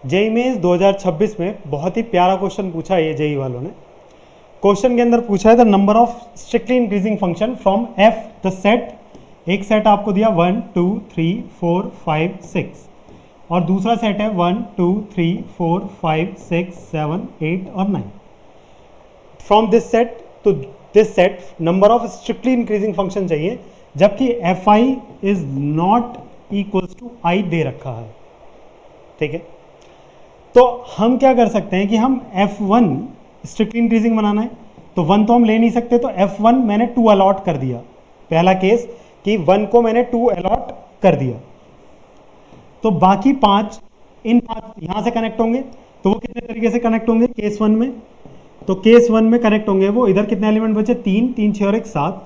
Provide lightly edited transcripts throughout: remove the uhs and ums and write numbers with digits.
JEE mains 2026 में बहुत ही प्यारा क्वेश्चन पूछा है ये जेई वालों ने। क्वेश्चन के अंदर पूछा है the number of strictly increasing function from F the set, एक सेट आपको दिया 1 2 3 4 5 6 और दूसरा सेट है 1 2 3 4 5 6 7 8 और 9। From this set to this set number of strictly increasing function चाहिए, जबकि f i is not equals to i दे रखा है। ठीक है, तो हम क्या कर सकते हैं कि हम f1 स्ट्रिक्टली इंक्रीजिंग बनाना है तो 1 तो हम ले नहीं सकते, तो f1 मैंने 2 अलॉट कर दिया। पहला केस कि 1 को मैंने 2 अलॉट कर दिया, तो बाकी 5 इन 5 यहां से कनेक्ट होंगे। तो वो कितने तरीके से कनेक्ट होंगे केस 1 में? तो केस 1 में कनेक्ट होंगे वो, इधर कितने एलिमेंट बचे? 3 3 6 और 1 7।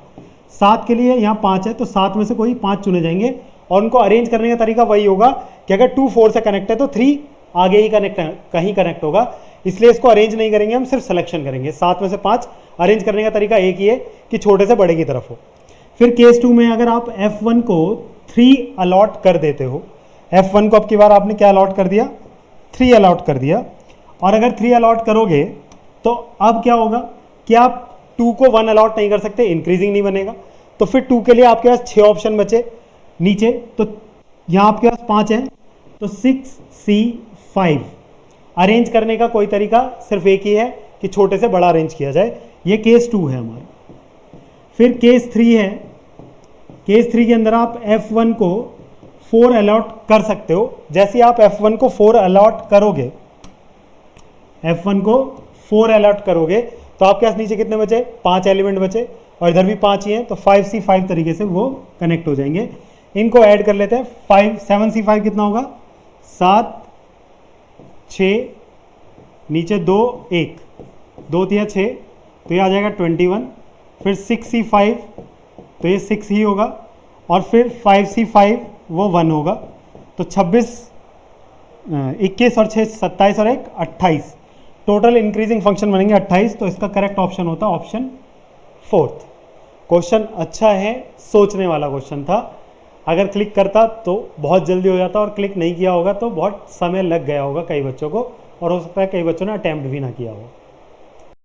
7 के लिए यहाँ 5 है तो 7 में से कोई 5 चुने जाएंगे और उनको अरेंज करने का तरीका वही होगा कि अगर 2 4 से कनेक्ट है तो 3 आगे ही कहीं कनेक्ट होगा, इसलिए इसको अरेंज नहीं करेंगे, हम सिर्फ सिलेक्शन करेंगे। 7 में से 5 अरेंज करने का तरीका एक ही है कि छोटे से बड़े की तरफ हो। फिर केस 2 में अगर आप f1 को 3 अलॉट कर देते हो, f1 को अब की बार आपने क्या अलॉट कर दिया? 3 अलॉट कर दिया। और अगर 3 अलॉट करोगे तो अब क्या होगा कि आप 2 को 1 अलॉट नहीं कर सकते, इंक्रीजिंग नहीं बनेगा। तो फिर 2 के लिए आपके पास 6 ऑप्शन बचे नीचे, तो यहाँ आपके पास 5 है तो 6 C 5 अरेंज करने का कोई तरीका सिर्फ एक ही है कि छोटे से बड़ा अरेंज किया जाए। ये केस 2 है हमारा। फिर केस 3 है। केस 3 के अंदर आप f1 को 4 अलॉट कर सकते हो। जैसे ही आप f1 को 4 अलॉट करोगे, f1 को 4 अलॉट करोगे तो आपके पास नीचे कितने बचे? 5 एलिमेंट बचे और इधर भी 5 ही हैं, तो 5C 5 तरीके से वो कनेक्ट हो जाएंगे। इनको ऐड कर लेते हैं। 7C 5 कितना होगा? 7 6 नीचे 2 1 2 3 6 तो ये आ जाएगा 21। फिर 6C 5 तो ये 6 ही होगा और फिर 5C 5 वो 1 होगा। तो 26 21 और 6 27 और 1 28 टोटल इंक्रीजिंग फंक्शन बनेंगे 28। तो इसका करेक्ट ऑप्शन होता है ऑप्शन 4। क्वेश्चन अच्छा है, सोचने वाला क्वेश्चन था। अगर क्लिक करता तो बहुत जल्दी हो जाता और क्लिक नहीं किया होगा तो बहुत समय लग गया होगा कई बच्चों को, और हो सकता है कई बच्चों ने अटैम्प्ट भी ना किया हो।